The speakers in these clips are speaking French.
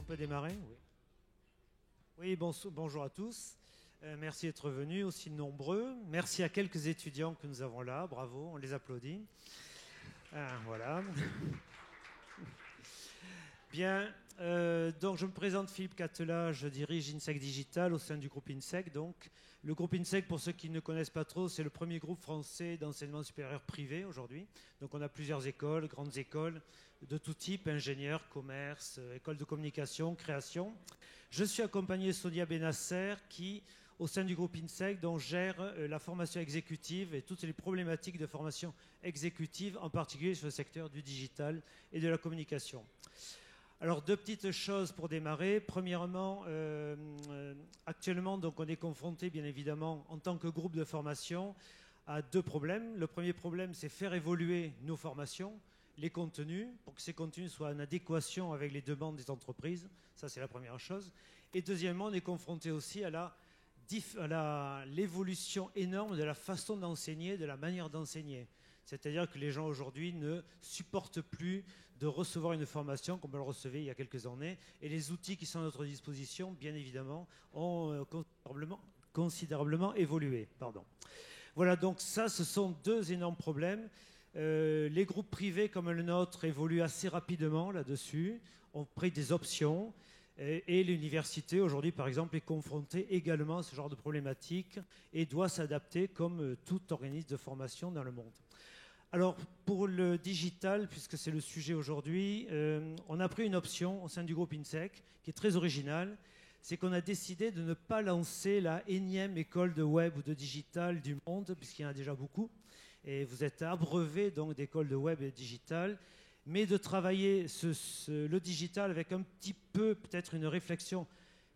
peut démarrer? Oui. Oui, bonjour à tous. Merci d'être venus, aussi nombreux. Merci à quelques étudiants que nous avons là. Bravo, on les applaudit. Voilà. Bien, donc je me présente Philippe Cattelat, je dirige INSEC Digital au sein du groupe INSEC. Donc, le groupe INSEC, pour ceux qui ne connaissent pas trop, c'est le premier groupe français d'enseignement supérieur privé aujourd'hui. Donc on a plusieurs écoles, grandes écoles de tout type, ingénieurs, commerce, écoles de communication, création. Je suis accompagné de Sonia Benasser qui, au sein du groupe INSEC, dont gère la formation exécutive et toutes les problématiques de formation exécutive, en particulier sur le secteur du digital et de la communication. Alors, deux petites choses pour démarrer. Premièrement, actuellement, donc, on est confronté, bien évidemment, en tant que groupe de formation, à deux problèmes. Le premier problème, c'est faire évoluer nos formations, les contenus, pour que ces contenus soient en adéquation avec les demandes des entreprises. Ça, c'est la première chose. Et deuxièmement, on est confronté aussi à l'évolution énorme de la façon d'enseigner, de la manière d'enseigner. C'est-à-dire que les gens aujourd'hui ne supportent plus de recevoir une formation comme on le recevait il y a quelques années. Et les outils qui sont à notre disposition, bien évidemment, ont considérablement évolué. Voilà, donc ça, ce sont deux énormes problèmes. Les groupes privés comme le nôtre évoluent assez rapidement là-dessus, ont pris des options. Et l'université, aujourd'hui, par exemple, est confrontée également à ce genre de problématiques et doit s'adapter comme tout organisme de formation dans le monde. Alors, pour le digital, puisque c'est le sujet aujourd'hui, on a pris une option au sein du groupe INSEC qui est très originale. C'est qu'on a décidé de ne pas lancer la énième école de web ou de digital du monde, puisqu'il y en a déjà beaucoup. Et vous êtes abreuvés donc d'écoles de web et de digital, mais de travailler le digital avec un petit peu, peut-être une réflexion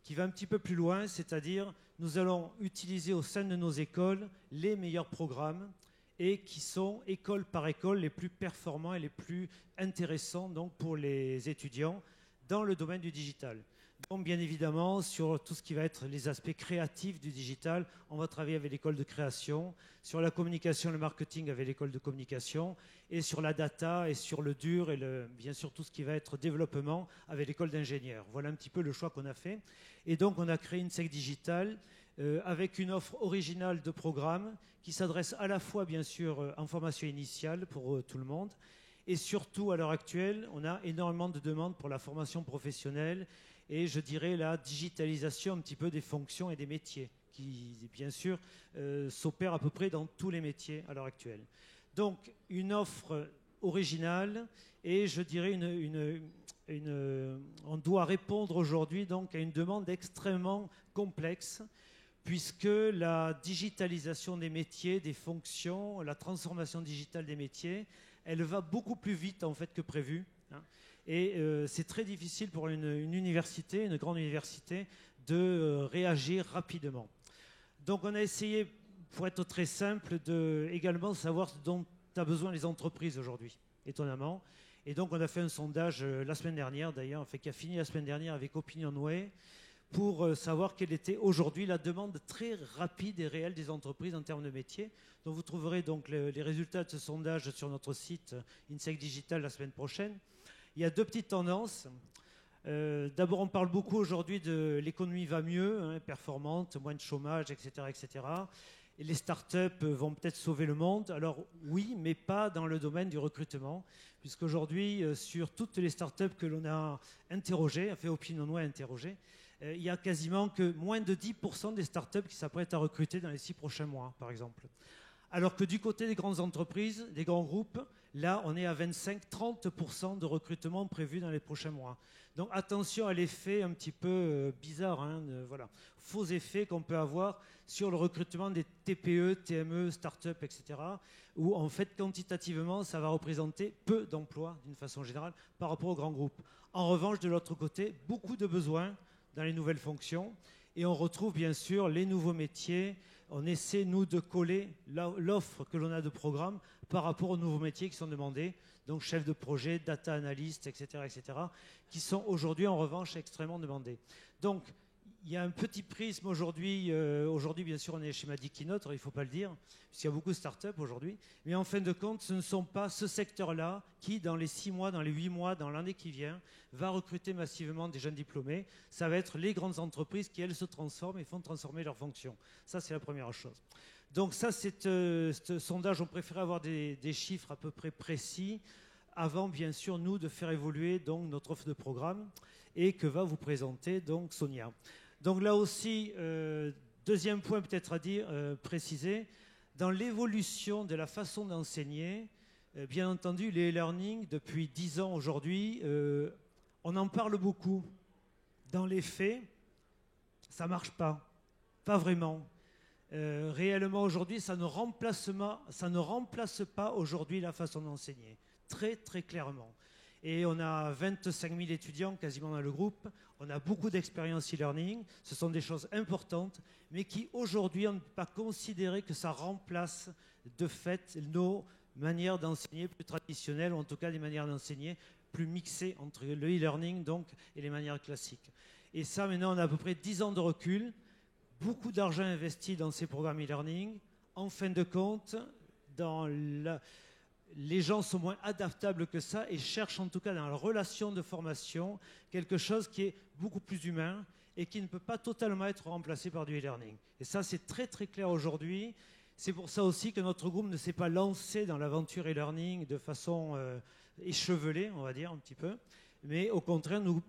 qui va un petit peu plus loin, c'est-à-dire nous allons utiliser au sein de nos écoles les meilleurs programmes et qui sont, école par école, les plus performants et les plus intéressants donc, pour les étudiants dans le domaine du digital. Donc, bien évidemment, sur tout ce qui va être les aspects créatifs du digital, on va travailler avec l'école de création, sur la communication et le marketing avec l'école de communication, et sur la data et sur le dur et bien sûr tout ce qui va être développement avec l'école d'ingénieurs. Voilà un petit peu le choix qu'on a fait. Et donc, on a créé INSEC Digital avec une offre originale de programmes qui s'adresse à la fois, bien sûr, en formation initiale pour tout le monde, et surtout, à l'heure actuelle, on a énormément de demandes pour la formation professionnelle et, je dirais, la digitalisation un petit peu des fonctions et des métiers qui, bien sûr, s'opèrent à peu près dans tous les métiers à l'heure actuelle. Donc, une offre originale et, je dirais, on doit répondre aujourd'hui donc à une demande extrêmement complexe puisque la digitalisation des métiers, des fonctions, la transformation digitale des métiers, elle va beaucoup plus vite en fait que prévu. Et c'est très difficile pour une université, une grande université, de réagir rapidement. Donc on a essayé, pour être très simple, de également savoir ce dont ont besoin les entreprises aujourd'hui, étonnamment. Et donc on a fait un sondage la semaine dernière, d'ailleurs, qui a fini la semaine dernière avec OpinionWay, pour savoir quelle était aujourd'hui la demande très rapide et réelle des entreprises en termes de métiers. Donc vous trouverez donc les résultats de ce sondage sur notre site INSEC Digital la semaine prochaine. Il y a deux petites tendances. D'abord, on parle beaucoup aujourd'hui de l'économie va mieux, performante, moins de chômage, etc., etc. Et les startups vont peut-être sauver le monde. Alors oui, mais pas dans le domaine du recrutement, puisqu'aujourd'hui, sur toutes les startups que l'on a interrogées, OpinionWay a interrogé, il y a quasiment que moins de 10% des startups qui s'apprêtent à recruter dans les 6 prochains mois, par exemple. Alors que du côté des grandes entreprises, des grands groupes, là, on est à 25-30% de recrutement prévu dans les prochains mois. Donc attention à l'effet un petit peu bizarre, faux effet qu'on peut avoir sur le recrutement des TPE, TME, start-up, etc. Où en fait, quantitativement, ça va représenter peu d'emplois d'une façon générale par rapport aux grands groupes. En revanche, de l'autre côté, beaucoup de besoins dans les nouvelles fonctions. Et on retrouve bien sûr les nouveaux métiers. On essaie, nous, de coller l'offre que l'on a de programmes par rapport aux nouveaux métiers qui sont demandés. Donc, chef de projet, data analyst, etc., etc., qui sont aujourd'hui, en revanche, extrêmement demandés. Donc, il y a un petit prisme aujourd'hui. Aujourd'hui, bien sûr, on est chez Magic Keynote, il ne faut pas le dire, puisqu'il y a beaucoup de startups aujourd'hui. Mais en fin de compte, ce ne sont pas ce secteur-là qui, dans les 6 mois, dans les 8 mois, dans l'année qui vient, va recruter massivement des jeunes diplômés. Ça va être les grandes entreprises qui, elles, se transforment et font transformer leurs fonctions. Ça, c'est la première chose. Donc ça, ce sondage, on préférait avoir des chiffres à peu près précis avant, bien sûr, nous, de faire évoluer donc, notre offre de programme et que va vous présenter donc Sonia. Donc là aussi, deuxième point peut-être à dire, préciser, dans l'évolution de la façon d'enseigner, bien entendu, les e-learning, depuis 10 ans aujourd'hui, on en parle beaucoup. Dans les faits, ça ne marche pas. Pas vraiment. Réellement aujourd'hui, ça ne remplace pas aujourd'hui la façon d'enseigner. Très, très clairement. Et on a 25 000 étudiants quasiment dans le groupe. On a beaucoup d'expérience e-learning. Ce sont des choses importantes, mais qui aujourd'hui, on ne peut pas considérer que ça remplace de fait nos manières d'enseigner plus traditionnelles, ou en tout cas des manières d'enseigner plus mixées entre le e-learning donc, et les manières classiques. Et ça, maintenant, on a à peu près 10 ans de recul. Beaucoup d'argent investi dans ces programmes e-learning. En fin de compte, les gens sont moins adaptables que ça et cherchent en tout cas dans la relation de formation quelque chose qui est beaucoup plus humain et qui ne peut pas totalement être remplacé par du e-learning. Et ça, c'est très très clair aujourd'hui. C'est pour ça aussi que notre groupe ne s'est pas lancé dans l'aventure e-learning de façon échevelée, on va dire un petit peu. Mais au contraire, nous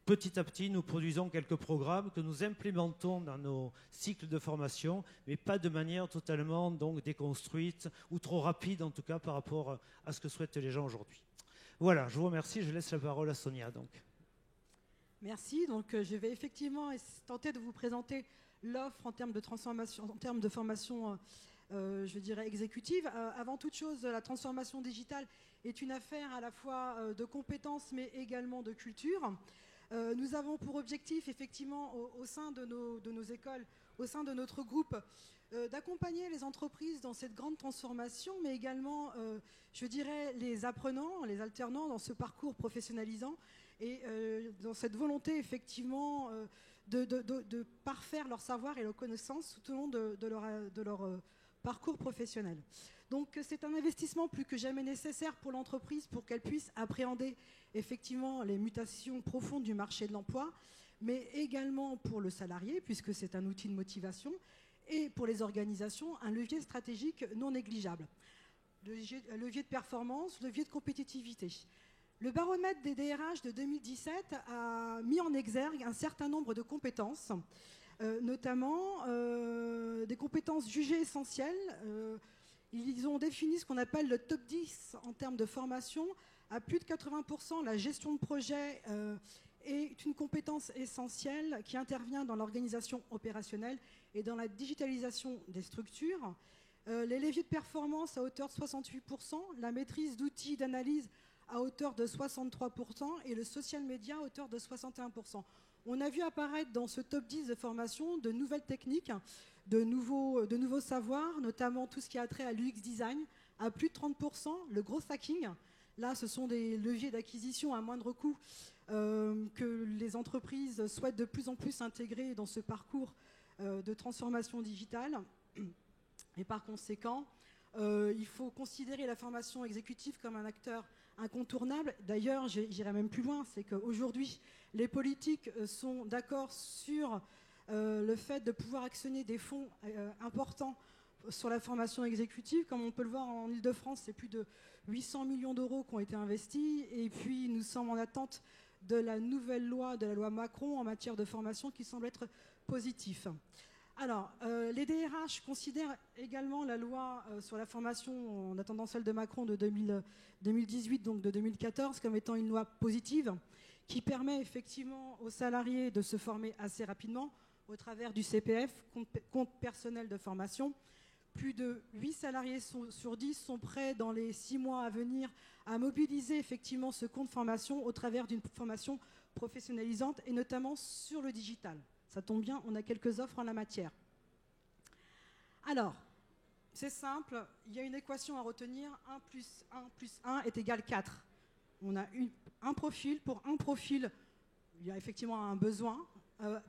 petit à petit, nous produisons quelques programmes que nous implémentons dans nos cycles de formation, mais pas de manière totalement donc, déconstruite ou trop rapide, en tout cas, par rapport à ce que souhaitent les gens aujourd'hui. Voilà, je vous remercie. Je laisse la parole à Sonia. Donc. Merci. Donc, je vais effectivement tenter de vous présenter l'offre en termes de transformation, en termes de formation, je dirais, exécutive. Avant toute chose, la transformation digitale est une affaire à la fois de compétences, mais également de culture. Nous avons pour objectif, effectivement, au sein de nos écoles, au sein de notre groupe, d'accompagner les entreprises dans cette grande transformation, mais également, je dirais, les apprenants, les alternants dans ce parcours professionnalisant et dans cette volonté, effectivement, de parfaire leur savoir et leur connaissance tout au long de leur parcours professionnel. Donc c'est un investissement plus que jamais nécessaire pour l'entreprise pour qu'elle puisse appréhender effectivement les mutations profondes du marché de l'emploi, mais également pour le salarié, puisque c'est un outil de motivation, et pour les organisations, un levier stratégique non négligeable. Levier de performance, levier de compétitivité. Le baromètre des DRH de 2017 a mis en exergue un certain nombre de compétences, notamment des compétences jugées essentielles. Ils ont défini ce qu'on appelle le top 10 en termes de formation. À plus de 80%, la gestion de projet est une compétence essentielle qui intervient dans l'organisation opérationnelle et dans la digitalisation des structures. Les leviers de performance à hauteur de 68%, la maîtrise d'outils d'analyse à hauteur de 63% et le social media à hauteur de 61%. On a vu apparaître dans ce top 10 de formation de nouvelles techniques, de nouveaux savoirs, notamment tout ce qui a trait à l'UX design, à plus de 30%, le growth hacking. Là, ce sont des leviers d'acquisition à moindre coût que les entreprises souhaitent de plus en plus intégrer dans ce parcours de transformation digitale. Et par conséquent, il faut considérer la formation exécutive comme un acteur incontournable. D'ailleurs, j'irai même plus loin, c'est qu'aujourd'hui, les politiques sont d'accord sur le fait de pouvoir actionner des fonds importants sur la formation exécutive. Comme on peut le voir en Ile-de-France, c'est plus de 800 millions d'euros qui ont été investis. Et puis, nous sommes en attente de la nouvelle loi, de la loi Macron en matière de formation qui semble être positif. Alors, les DRH considèrent également la loi sur la formation, en attendant celle de Macron de 2018, donc de 2014, comme étant une loi positive qui permet effectivement aux salariés de se former assez rapidement au travers du CPF, compte personnel de formation. Plus de 8 salariés sur 10 sont prêts dans les 6 mois à venir à mobiliser effectivement ce compte formation au travers d'une formation professionnalisante et notamment sur le digital. Ça tombe bien, on a quelques offres en la matière. Alors, c'est simple, il y a une équation à retenir, 1 plus 1 plus 1 est égal 4. On a un profil, pour un profil, il y a effectivement un besoin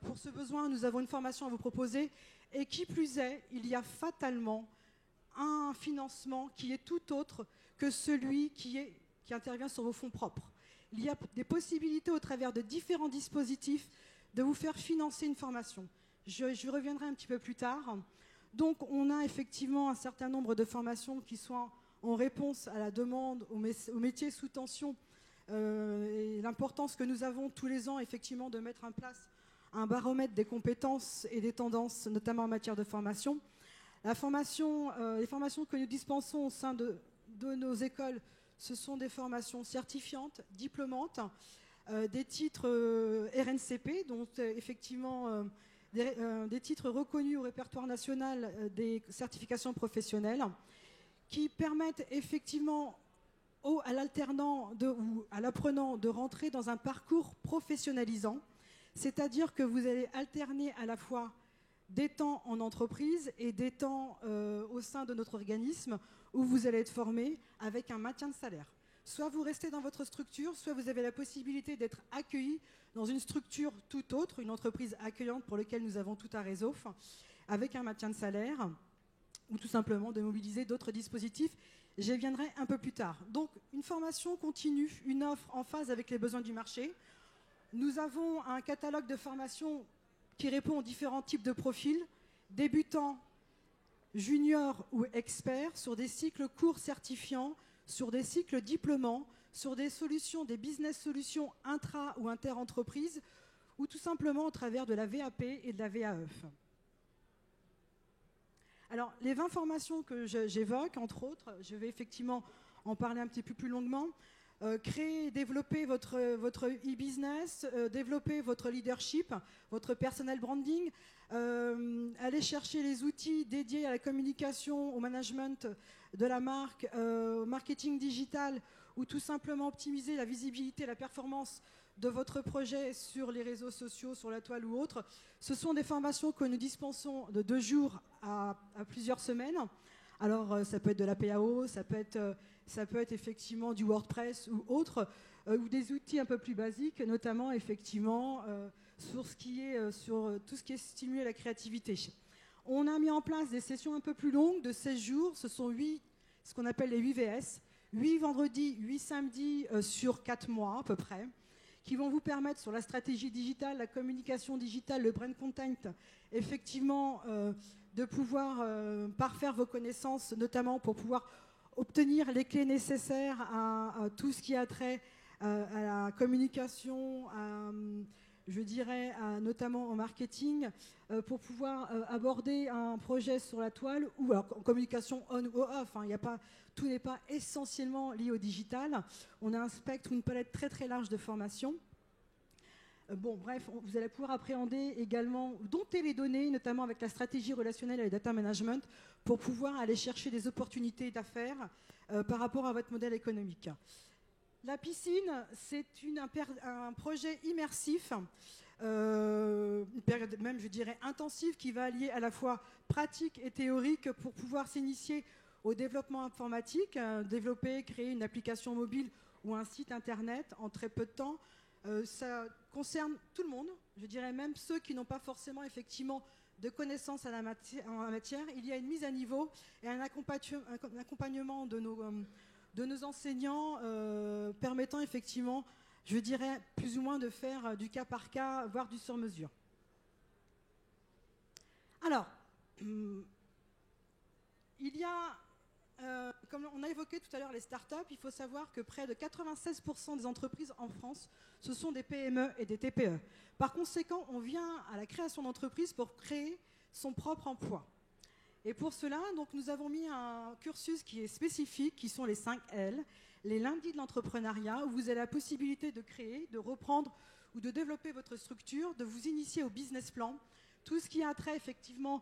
Pour ce besoin, nous avons une formation à vous proposer. Et qui plus est, il y a fatalement un financement qui est tout autre que celui qui intervient sur vos fonds propres. Il y a des possibilités au travers de différents dispositifs de vous faire financer une formation. Je reviendrai un petit peu plus tard. Donc on a effectivement un certain nombre de formations qui sont en réponse à la demande, aux métiers sous tension, et l'importance que nous avons tous les ans effectivement de mettre en place un baromètre des compétences et des tendances, notamment en matière de formation. Les formations que nous dispensons au sein de nos écoles, ce sont des formations certifiantes, diplômantes, des titres RNCP, donc effectivement des titres reconnus au répertoire national des certifications professionnelles, qui permettent effectivement à l'alternant ou à l'apprenant de rentrer dans un parcours professionnalisant, c'est-à-dire que vous allez alterner à la fois des temps en entreprise et des temps au sein de notre organisme où vous allez être formé avec un maintien de salaire. Soit vous restez dans votre structure, soit vous avez la possibilité d'être accueilli dans une structure tout autre, une entreprise accueillante pour laquelle nous avons tout un réseau, avec un maintien de salaire, ou tout simplement de mobiliser d'autres dispositifs. J'y viendrai un peu plus tard. Donc, une formation continue, une offre en phase avec les besoins du marché. Nous avons un catalogue de formation qui répond aux différents types de profils, débutants, juniors ou experts, sur des cycles courts certifiants, sur des cycles diplômants, sur des solutions, des business solutions intra- ou inter-entreprises, ou tout simplement au travers de la VAP et de la VAE. Alors, les 20 formations que j'évoque, entre autres, je vais effectivement en parler un petit peu plus longuement. Créer et développer votre e-business, développer votre leadership, votre personal branding, aller chercher les outils dédiés à la communication, au management de la marque, au marketing digital, ou tout simplement optimiser la visibilité et la performance de votre projet sur les réseaux sociaux, sur la toile ou autre. Ce sont des formations que nous dispensons de 2 jours à plusieurs semaines. Alors, ça peut être de la PAO, ça peut être effectivement du WordPress ou autre, ou des outils un peu plus basiques, notamment effectivement sur tout ce qui est stimuler la créativité. On a mis en place des sessions un peu plus longues de 16 jours, ce sont ce qu'on appelle les 8 VS, 8 vendredis, 8 samedis sur 4 mois à peu près, qui vont vous permettre sur la stratégie digitale, la communication digitale, le brand content, effectivement de pouvoir parfaire vos connaissances, notamment pour pouvoir obtenir les clés nécessaires à tout ce qui a trait à la communication, je dirais notamment en marketing, pour pouvoir aborder un projet sur la toile ou alors, en communication on ou off. Tout n'est pas essentiellement lié au digital. On a un spectre, une palette très très large de formations. Bon, bref, vous allez pouvoir appréhender également, dompter les données, notamment avec la stratégie relationnelle et le data management, pour pouvoir aller chercher des opportunités d'affaires par rapport à votre modèle économique. La piscine, c'est un projet immersif, une période même, je dirais, intensive, qui va allier à la fois pratique et théorique pour pouvoir s'initier au développement informatique, développer, créer une application mobile ou un site internet en très peu de temps. Ça concerne tout le monde, je dirais même ceux qui n'ont pas forcément effectivement de connaissances en la matière. Il y a une mise à niveau et un accompagnement de nos enseignants permettant effectivement, je dirais, plus ou moins de faire du cas par cas, voire du sur-mesure. Alors, il y a, comme on a évoqué tout à l'heure les startups, il faut savoir que près de 96% des entreprises en France, ce sont des PME et des TPE. Par conséquent, on vient à la création d'entreprises pour créer son propre emploi. Et pour cela, donc, nous avons mis un cursus qui est spécifique, qui sont les 5 L, les lundis de l'entrepreneuriat, où vous avez la possibilité de créer, de reprendre ou de développer votre structure, de vous initier au business plan, tout ce qui a trait effectivement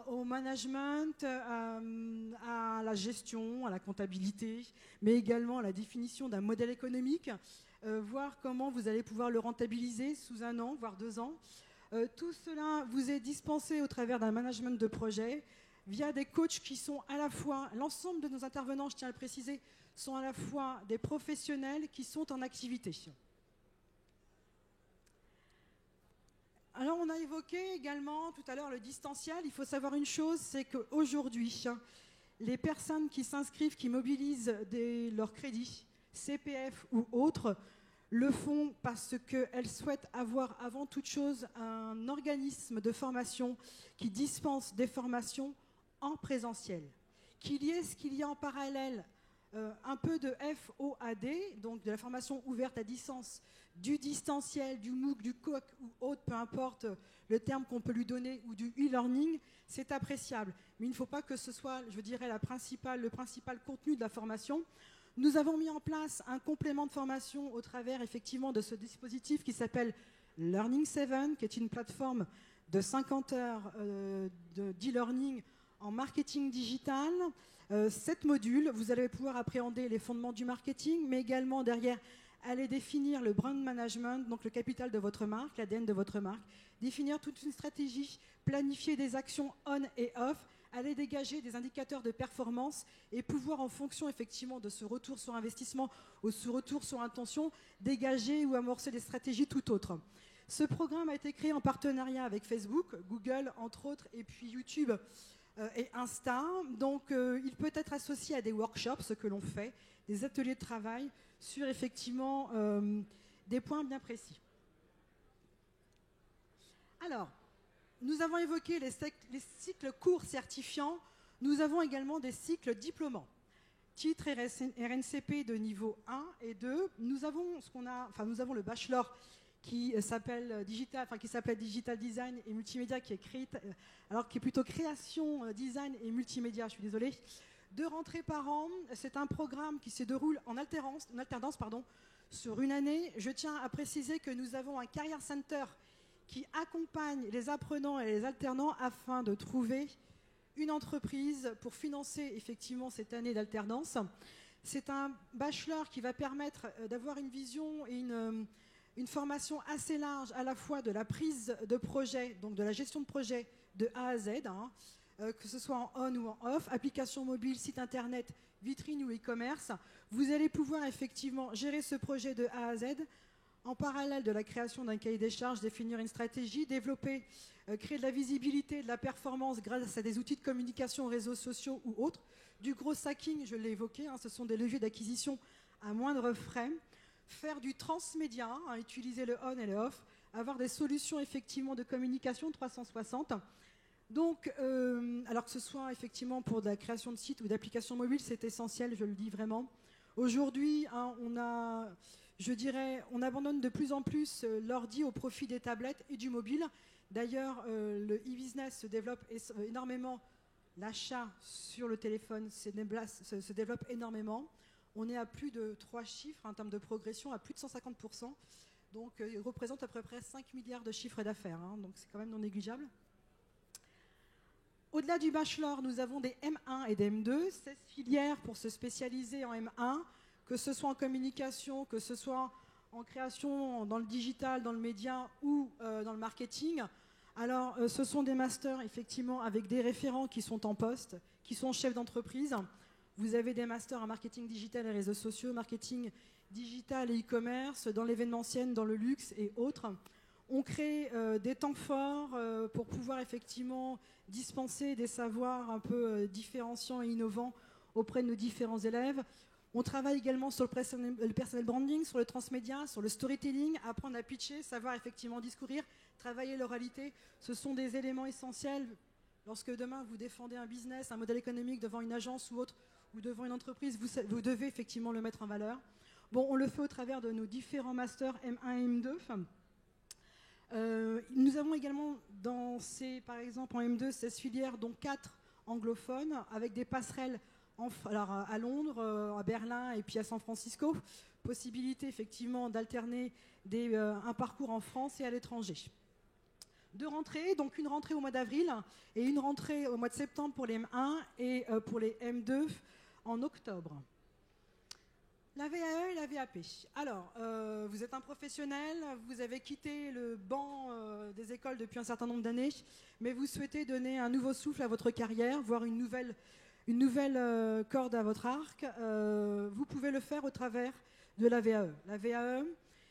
au management, à la gestion, à la comptabilité, mais également à la définition d'un modèle économique, voir comment vous allez pouvoir le rentabiliser sous 1 an, voire 2 ans. Tout cela vous est dispensé au travers d'un management de projet, via des coachs qui sont à la fois, l'ensemble de nos intervenants, je tiens à le préciser, sont à la fois des professionnels qui sont en activité. Alors, on a évoqué également tout à l'heure le distanciel. Il faut savoir une chose, c'est qu'aujourd'hui, les personnes qui s'inscrivent, qui mobilisent leurs crédits, CPF ou autres, le font parce qu'elles souhaitent avoir avant toute chose un organisme de formation qui dispense des formations en présentiel. Qu'il y ait ce qu'il y a en parallèle, un peu de FOAD, donc de la formation ouverte à distance, du distanciel, du MOOC, du COOC ou autre, peu importe le terme qu'on peut lui donner, ou du e-learning, c'est appréciable. Mais il ne faut pas que ce soit, je dirais, le principal contenu de la formation. Nous avons mis en place un complément de formation au travers, effectivement, de ce dispositif qui s'appelle Learning 7, qui est une plateforme de 50 heures d'e-learning en marketing digital. 7 modules, vous allez pouvoir appréhender les fondements du marketing, mais également derrière, aller définir le brand management, donc le capital de votre marque, l'ADN de votre marque, définir toute une stratégie, planifier des actions on et off, aller dégager des indicateurs de performance et pouvoir, en fonction effectivement de ce retour sur investissement ou ce retour sur intention, dégager ou amorcer des stratégies tout autres. Ce programme a été créé en partenariat avec Facebook, Google entre autres, et puis YouTube et Insta. Donc il peut être associé à des workshops, ce que l'on fait, des ateliers de travail sur effectivement des points bien précis. Alors, nous avons évoqué les cycles courts certifiants, nous avons également des cycles diplômants. Titre RNCP de niveau 1 et 2, nous avons le bachelor qui s'appelle Digital Design et Multimédia, qui est plutôt création, design et multimédia, je suis désolée. 2 rentrées par an, c'est un programme qui se déroule en alternance sur une année. Je tiens à préciser que nous avons un Career Center qui accompagne les apprenants et les alternants afin de trouver une entreprise pour financer effectivement cette année d'alternance. C'est un bachelor qui va permettre d'avoir une vision et une formation assez large à la fois de la prise de projet, donc de la gestion de projet de A à Z, que ce soit en on ou en off, application mobile, site internet, vitrine ou e-commerce. Vous allez pouvoir effectivement gérer ce projet de A à Z en parallèle de la création d'un cahier des charges, définir une stratégie, développer, créer de la visibilité, de la performance grâce à des outils de communication, réseaux sociaux ou autres. Du gros hacking, je l'ai évoqué, ce sont des leviers d'acquisition à moindre frais. Faire du transmédia, utiliser le on et le off, avoir des solutions effectivement de communication 360. Donc, alors que ce soit effectivement pour de la création de sites ou d'applications mobiles, c'est essentiel, je le dis vraiment. Aujourd'hui, on abandonne de plus en plus l'ordi au profit des tablettes et du mobile. D'ailleurs, le e-business se développe énormément. L'achat sur le téléphone se développe énormément. On est à plus de 3 chiffres en termes de progression, à plus de 150%. Donc, il représente à peu près 5 milliards de chiffres d'affaires. Donc, c'est quand même non négligeable. Au-delà du bachelor, nous avons des M1 et des M2, 16 filières pour se spécialiser en M1, que ce soit en communication, que ce soit en création dans le digital, dans le média ou dans le marketing. Alors, ce sont des masters, effectivement, avec des référents qui sont en poste, qui sont chefs d'entreprise. Vous avez des masters en marketing digital et réseaux sociaux, marketing digital et e-commerce, dans l'événementiel, dans le luxe et autres. On crée des temps forts pour pouvoir effectivement dispenser des savoirs un peu différenciants et innovants auprès de nos différents élèves. On travaille également sur le personal branding, sur le transmédia, sur le storytelling, apprendre à pitcher, savoir effectivement discourir, travailler l'oralité. Ce sont des éléments essentiels. Lorsque demain vous défendez un business, un modèle économique devant une agence ou autre, ou devant une entreprise, vous devez effectivement le mettre en valeur. Bon, on le fait au travers de nos différents masters M1 et M2. Nous avons également par exemple en M2, 16 filières, dont 4 anglophones, avec des passerelles à Londres, à Berlin et puis à San Francisco. Possibilité effectivement d'alterner un parcours en France et à l'étranger. 2 rentrées, donc une rentrée au mois d'avril et une rentrée au mois de septembre pour les M1 et pour les M2 en octobre. La VAE et la VAP. Alors, vous êtes un professionnel, vous avez quitté le banc des écoles depuis un certain nombre d'années, mais vous souhaitez donner un nouveau souffle à votre carrière, voire une nouvelle corde à votre arc. Vous pouvez le faire au travers de la VAE. La VAE,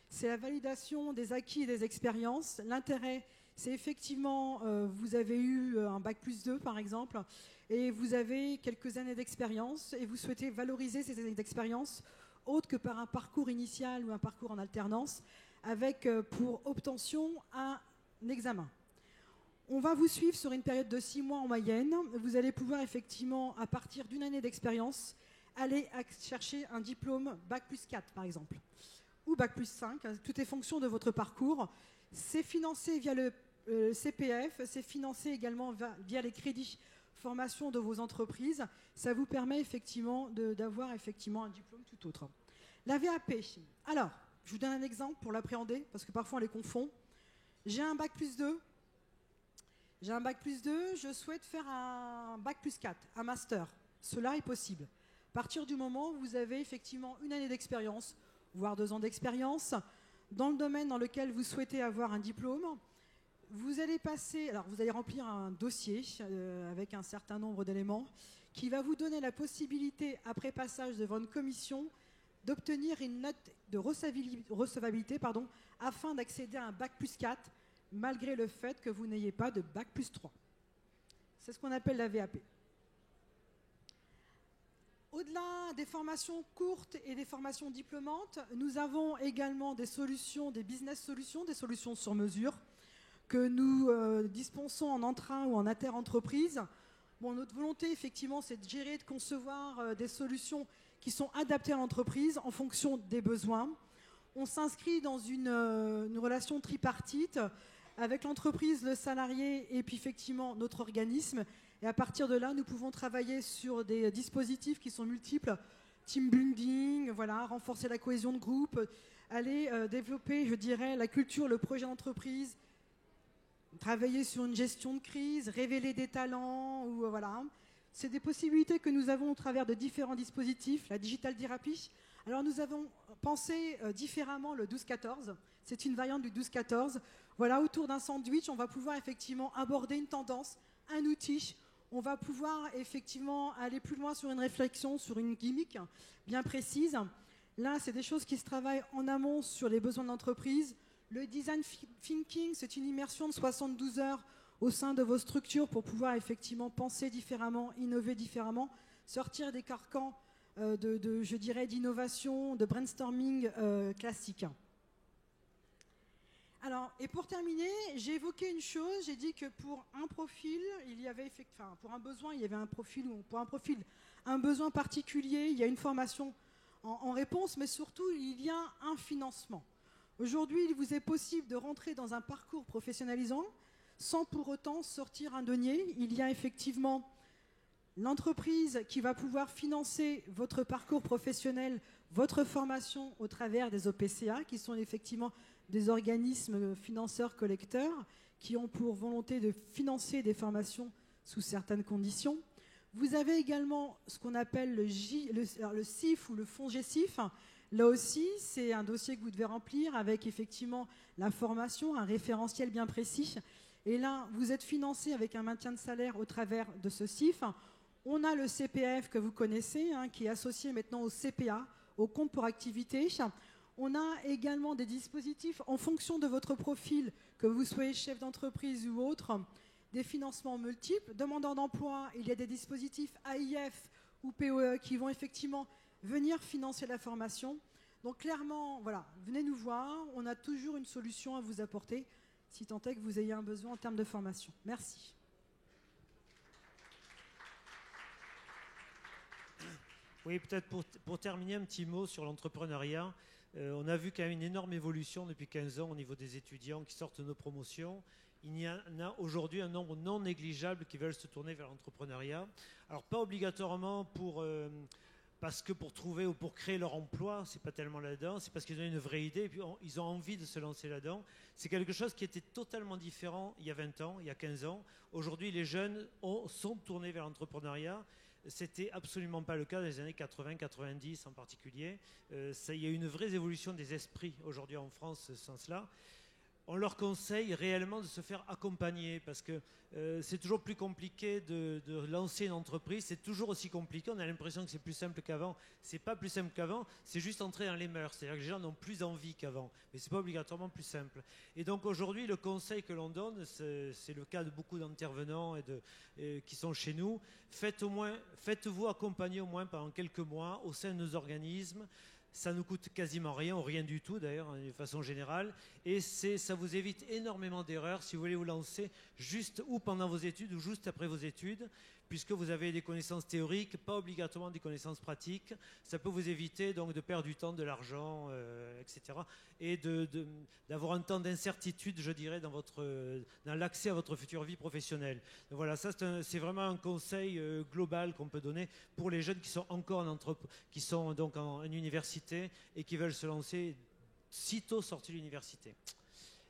c'est la validation des acquis et des expériences. L'intérêt, C'est effectivement, vous avez eu un bac plus 2 par exemple, et vous avez quelques années d'expérience, et vous souhaitez valoriser ces années d'expérience autre que par un parcours initial ou un parcours en alternance, avec pour obtention un examen. On va vous suivre sur une période de 6 mois en moyenne. Vous allez pouvoir effectivement, à partir d'une année d'expérience, aller chercher un diplôme bac plus 4 par exemple, ou bac plus 5, tout est fonction de votre parcours. C'est financé via le CPF, c'est financé également via les crédits formation de vos entreprises. Ça vous permet effectivement d'avoir effectivement un diplôme tout autre. La VAP, alors, je vous donne un exemple pour l'appréhender, parce que parfois on les confond. J'ai un bac plus 2, je souhaite faire un bac plus 4, un master. Cela est possible. À partir du moment où vous avez effectivement une année d'expérience, voire 2 ans d'expérience, dans le domaine dans lequel vous souhaitez avoir un diplôme, vous allez remplir un dossier avec un certain nombre d'éléments qui va vous donner la possibilité, après passage devant une commission, d'obtenir une note de recevabilité afin d'accéder à un bac plus 4, malgré le fait que vous n'ayez pas de bac plus 3. C'est ce qu'on appelle la VAP. Au-delà des formations courtes et des formations diplômantes, nous avons également des solutions, des business solutions, des solutions sur mesure que nous dispensons en entrain ou en inter-entreprise. Bon, notre volonté, effectivement, c'est de gérer, de concevoir des solutions qui sont adaptées à l'entreprise en fonction des besoins. On s'inscrit dans une relation tripartite avec l'entreprise, le salarié et puis effectivement notre organisme. Et à partir de là, nous pouvons travailler sur des dispositifs qui sont multiples, team building, voilà, renforcer la cohésion de groupe, aller développer, je dirais, la culture, le projet d'entreprise, travailler sur une gestion de crise, révéler des talents, ou voilà. C'est des possibilités que nous avons au travers de différents dispositifs, la Digital Therapy. Alors nous avons pensé différemment le 12-14, c'est une variante du 12-14. Voilà, autour d'un sandwich, on va pouvoir effectivement aborder une tendance, un outil. On va pouvoir effectivement aller plus loin sur une réflexion, sur une gimmick bien précise. Là, c'est des choses qui se travaillent en amont sur les besoins de l'entreprise. Le design thinking, c'est une immersion de 72 heures au sein de vos structures pour pouvoir effectivement penser différemment, innover différemment, sortir des carcans je dirais, d'innovation, de brainstorming classique. Alors, et pour terminer, j'ai évoqué une chose, j'ai dit que pour un profil, pour un besoin, il y avait un profil, ou pour un profil, un besoin particulier, il y a une formation en réponse, mais surtout, il y a un financement. Aujourd'hui, il vous est possible de rentrer dans un parcours professionnalisant sans pour autant sortir un denier. Il y a effectivement l'entreprise qui va pouvoir financer votre parcours professionnel, votre formation au travers des OPCA, qui sont effectivement des organismes financeurs collecteurs, qui ont pour volonté de financer des formations sous certaines conditions. Vous avez également ce qu'on appelle le CIF ou le fonds GESIF. Là aussi, c'est un dossier que vous devez remplir avec effectivement la formation, un référentiel bien précis. Et là, vous êtes financé avec un maintien de salaire au travers de ce CIF. On a le CPF que vous connaissez, qui est associé maintenant au CPA, au compte pour activité. On a également des dispositifs en fonction de votre profil, que vous soyez chef d'entreprise ou autre, des financements multiples. Demandeurs d'emploi, il y a des dispositifs AIF ou POE qui vont effectivement venir financer la formation. Donc clairement, voilà, venez nous voir, on a toujours une solution à vous apporter, si tant est que vous ayez un besoin en termes de formation. Merci. Oui, peut-être pour terminer, un petit mot sur l'entrepreneuriat. On a vu quand même une énorme évolution depuis 15 ans au niveau des étudiants qui sortent de nos promotions. Il y en a aujourd'hui un nombre non négligeable qui veulent se tourner vers l'entrepreneuriat. Alors pas obligatoirement parce que pour trouver ou pour créer leur emploi, c'est pas tellement là-dedans, c'est parce qu'ils ont une vraie idée et puis ils ont envie de se lancer là-dedans. C'est quelque chose qui était totalement différent il y a 20 ans, il y a 15 ans. Aujourd'hui, les jeunes sont tournés vers l'entrepreneuriat. C'était absolument pas le cas dans les années 80-90 en particulier. Il y a eu une vraie évolution des esprits aujourd'hui en France, ce sens-là. on leur conseille réellement de se faire accompagner parce que c'est toujours plus compliqué de lancer une entreprise, c'est toujours aussi compliqué, on a l'impression que c'est plus simple qu'avant, c'est pas plus simple qu'avant, c'est juste entrer dans les mœurs, c'est-à-dire que les gens n'ont plus envie qu'avant, mais c'est pas obligatoirement plus simple. Et donc aujourd'hui, le conseil que l'on donne, c'est le cas de beaucoup d'intervenants qui sont chez nous, faites-vous accompagner au moins pendant quelques mois au sein de nos organismes. Ça ne coûte quasiment rien, ou rien du tout d'ailleurs, de façon générale. Et ça vous évite énormément d'erreurs si vous voulez vous lancer juste ou pendant vos études ou juste après vos études, puisque vous avez des connaissances théoriques, pas obligatoirement des connaissances pratiques. Ça peut vous éviter donc de perdre du temps, de l'argent, etc. Et d'avoir un temps d'incertitude, je dirais, dans l'accès à votre future vie professionnelle. Donc voilà, ça c'est vraiment un conseil global qu'on peut donner pour les jeunes qui sont encore qui sont donc en université et qui veulent se lancer sitôt sortis de l'université.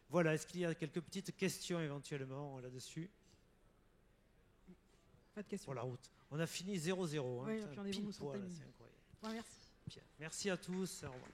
Voilà, est-ce qu'il y a quelques petites questions éventuellement là-dessus? Pas de questions. Pour la route. On a fini 0-0. Oui, puis on est bon, c'est incroyable. Ouais, merci. Bien. Merci à tous. Au revoir.